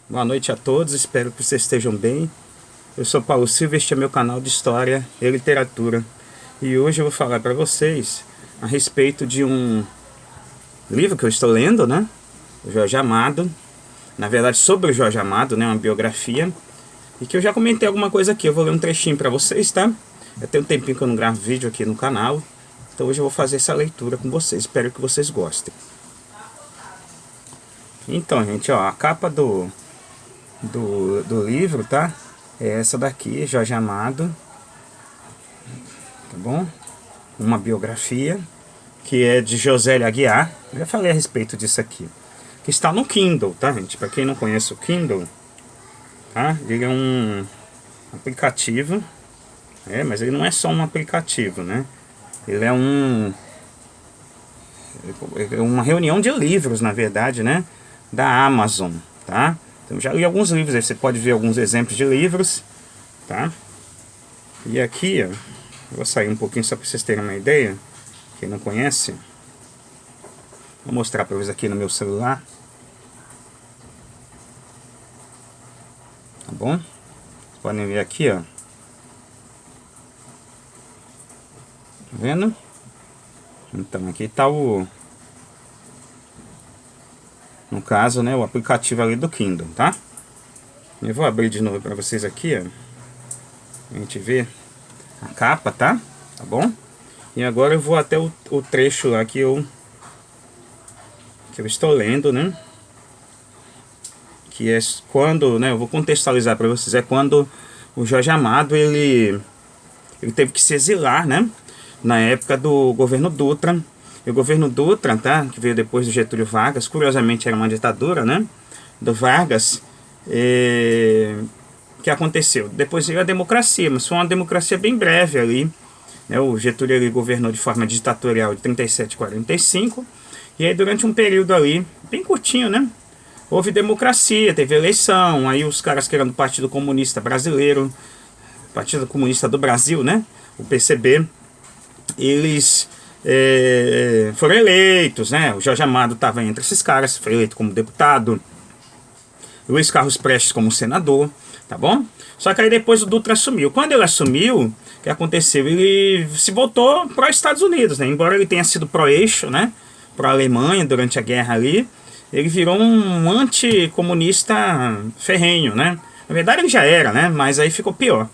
Boa noite a todos, espero que vocês estejam bem. Eu sou Paulo Silva, este é meu canal de História e Literatura. E hoje eu vou falar para vocês a respeito de um livro que eu estou lendo, né? O Jorge Amado. Na verdade, sobre o Jorge Amado, né? Uma biografia. E que eu já comentei alguma coisa aqui, eu vou ler um trechinho para vocês, tá? Já tem um tempinho que eu não gravo vídeo aqui no canal. Então hoje eu vou fazer essa leitura com vocês, espero que vocês gostem. Então, gente, ó, a capa do livro, tá? É essa daqui, Jorge Amado, tá bom? Uma biografia, que é de Josélia Aguiar. Eu já falei a respeito disso aqui. Que está no Kindle, tá, gente? Para quem não conhece o Kindle, tá? Ele é um aplicativo, mas ele não é só um aplicativo, né? Ele é uma reunião de livros, na verdade, né? Da Amazon, tá? Então já li alguns livros, aí você pode ver alguns exemplos de livros, tá? E aqui, ó, eu vou sair um pouquinho só para vocês terem uma ideia. Quem não conhece, vou mostrar para vocês aqui no meu celular. Tá bom? Vocês podem ver aqui, ó. Tá vendo? Então aqui tá no caso, né, o aplicativo ali do Kindle, tá? Eu vou abrir de novo para vocês aqui, ó. A gente vê a capa, tá? Tá bom? E agora eu vou até o trecho lá que eu estou lendo, né? Que é quando, né? Eu vou contextualizar para vocês. É quando o Jorge Amado ele teve que se exilar, né? Na época do governo Dutra. E o governo Dutra, tá? Que veio depois do Getúlio Vargas. Curiosamente era uma ditadura, né? Do Vargas. O que aconteceu? Depois veio a democracia, mas foi uma democracia bem breve ali. O Getúlio ele governou de forma ditatorial de 37 a 45. E aí durante um período ali, bem curtinho, né? Houve democracia, teve eleição. Aí os caras que eram do Partido Comunista Brasileiro, Partido Comunista do Brasil, né? O PCB, eles foram eleitos, né? O Jorge Amado estava entre esses caras, foi eleito como deputado. Luiz Carlos Prestes como senador, tá bom? Só que aí depois o Dutra assumiu. Quando ele assumiu, o que aconteceu? Ele se voltou para os Estados Unidos, né? Embora ele tenha sido pró-eixo, né? Pró-Alemanha durante a guerra ali, ele virou um anticomunista ferrenho, né? Na verdade ele já era, né? Mas aí ficou pior.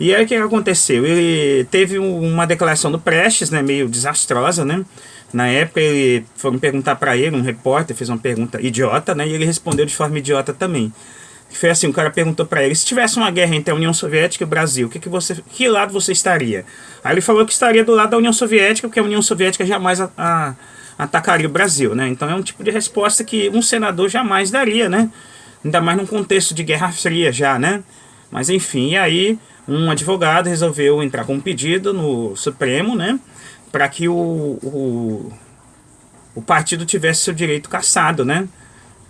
E aí o que aconteceu? Ele teve uma declaração do Prestes, né? Meio desastrosa, né? Na época foram perguntar para ele, um repórter fez uma pergunta idiota, né? E ele respondeu de forma idiota também. Foi assim, o cara perguntou para ele, se tivesse uma guerra entre a União Soviética e o Brasil, que lado você estaria? Aí ele falou que estaria do lado da União Soviética, porque a União Soviética jamais atacaria o Brasil, né? Então é um tipo de resposta que um senador jamais daria, né? Ainda mais num contexto de Guerra Fria já, né? Mas enfim, e aí um advogado resolveu entrar com um pedido no Supremo, né? Para que o partido tivesse seu direito cassado, né?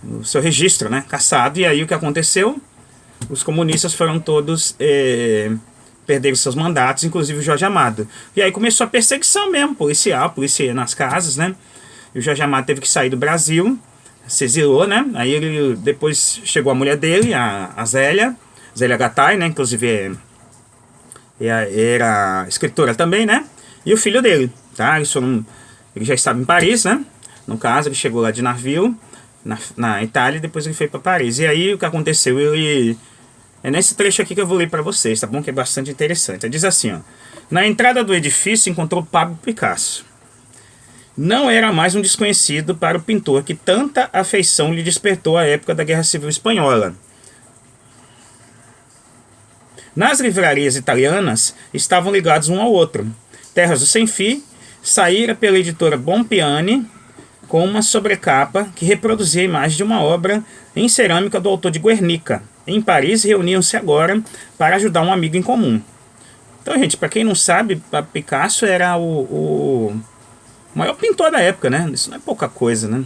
O seu registro, né? Cassado. E aí o que aconteceu? Os comunistas foram todos perderam seus mandatos, inclusive o Jorge Amado. E aí começou a perseguição mesmo, polícia nas casas, né? E o Jorge Amado teve que sair do Brasil, se exilou, né? Aí ele depois chegou a mulher dele, a Zélia Gattai, né? Inclusive era escritora também, né? E o filho dele, tá? Ele já estava em Paris, né? No caso, ele chegou lá de navio na Itália e depois ele foi para Paris. E aí o que aconteceu? É nesse trecho aqui que eu vou ler para vocês, tá bom? Que é bastante interessante. Ele diz assim, ó: na entrada do edifício encontrou Pablo Picasso. Não era mais um desconhecido para o pintor que tanta afeição lhe despertou à época da Guerra Civil Espanhola. Nas livrarias italianas estavam ligados um ao outro. Terras do Sem Fim saíra pela editora Bompiani com uma sobrecapa que reproduzia a imagem de uma obra em cerâmica do autor de Guernica. Em Paris, reuniam-se agora para ajudar um amigo em comum. Então, gente, para quem não sabe, Picasso era o maior pintor da época, né? Isso não é pouca coisa, né?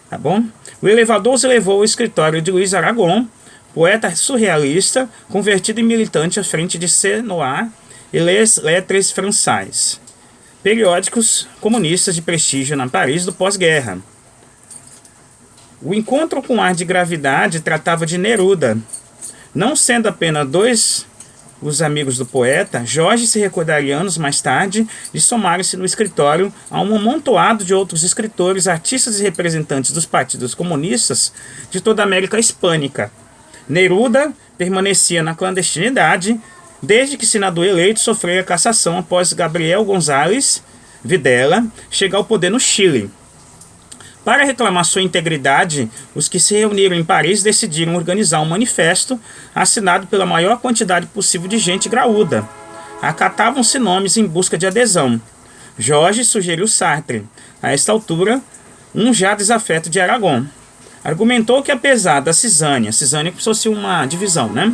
Tá bom? O elevador os levou ao escritório de Luiz Aragon, poeta surrealista, convertido em militante à frente de C-Noir e Les Lettres Françaises, periódicos comunistas de prestígio na Paris do pós-guerra. O encontro com ar de gravidade tratava de Neruda. Não sendo apenas dois os amigos do poeta, Jorge se recordaria anos mais tarde de somarem-se no escritório a um amontoado de outros escritores, artistas e representantes dos partidos comunistas de toda a América Hispânica. Neruda permanecia na clandestinidade desde que senador eleito sofreu a cassação após Gabriel González Videla chegar ao poder no Chile. Para reclamar sua integridade, os que se reuniram em Paris decidiram organizar um manifesto assinado pela maior quantidade possível de gente graúda. Acatavam-se nomes em busca de adesão. Jorge sugeriu Sartre, a esta altura, um já desafeto de Aragon. Argumentou que apesar da cisânia como se fosse uma divisão, né?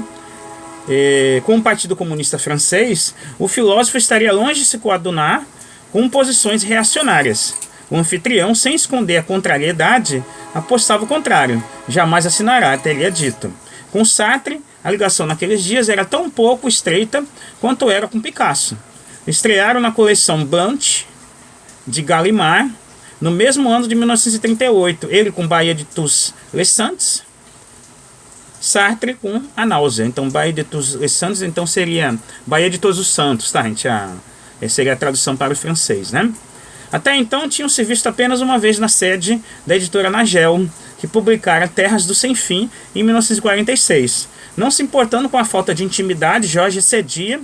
Com o Partido Comunista Francês, o filósofo estaria longe de se coadunar com posições reacionárias. O anfitrião, sem esconder a contrariedade, apostava o contrário. Jamais assinará, teria dito. Com Sartre, a ligação naqueles dias era tão pouco estreita quanto era com Picasso. Estrearam na coleção Blanche, de Gallimard, no mesmo ano de 1938. Ele com Bahia de tous les Santos, Sartre com A Náusea. Então, Bahia de tous les Santos, então seria Bahia de Todos os Santos, tá, gente? Essa seria a tradução para o francês, né? Até então tinham se visto apenas uma vez na sede da editora Nagel, que publicara Terras do Sem Fim em 1946. Não se importando com a falta de intimidade, Jorge cedia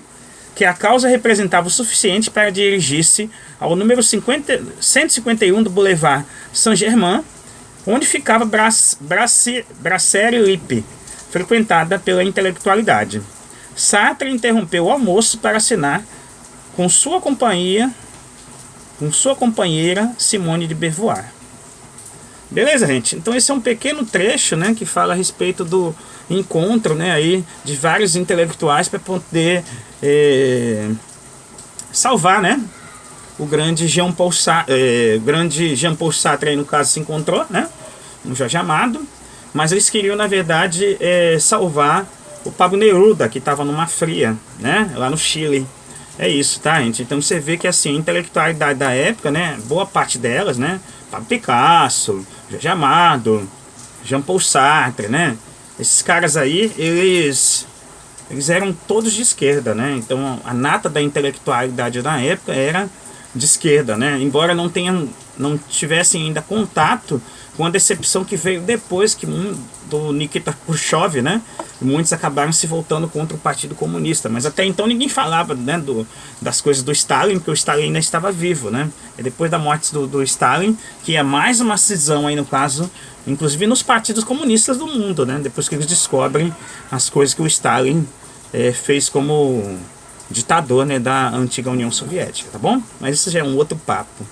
que a causa representava o suficiente para dirigir-se ao número 151 do Boulevard Saint-Germain, onde ficava Brasserie Lippe, frequentada pela intelectualidade. Sartre interrompeu o almoço para assinar com sua companheira Simone de Beauvoir. Beleza, gente? Então esse é um pequeno trecho, né, que fala a respeito do encontro, né, aí, de vários intelectuais para poder salvar, né, o grande Jean-Paul Sartre, aí, no caso, se encontrou, né, um Jorge Amado, mas eles queriam, na verdade, salvar o Pablo Neruda, que estava numa fria, né, lá no Chile. É isso, tá, gente? Então você vê que assim, a intelectualidade da época, né, boa parte delas, né, Pablo Picasso, Jorge Amado, Jean-Paul Sartre, né, esses caras aí, eles eram todos de esquerda, né? Então a nata da intelectualidade da época era de esquerda, né? Embora não tivessem ainda contato com a decepção que veio depois do Nikita Khrushchev, né? Muitos acabaram se voltando contra o Partido Comunista, mas até então ninguém falava, né, das coisas do Stalin, porque o Stalin ainda estava vivo, né? É depois da morte do Stalin que é mais uma cisão aí, no caso, inclusive nos partidos comunistas do mundo, né? Depois que eles descobrem as coisas que o Stalin fez como ditador, né, da antiga União Soviética, tá bom? Mas isso já é um outro papo.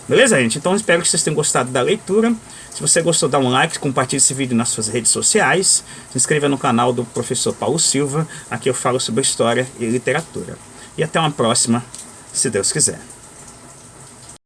Beleza, gente? Então espero que vocês tenham gostado da leitura. Se você gostou, dá um like, compartilhe esse vídeo nas suas redes sociais. Se inscreva no canal do professor Paulo Silva. Aqui eu falo sobre história e literatura. E até uma próxima, se Deus quiser.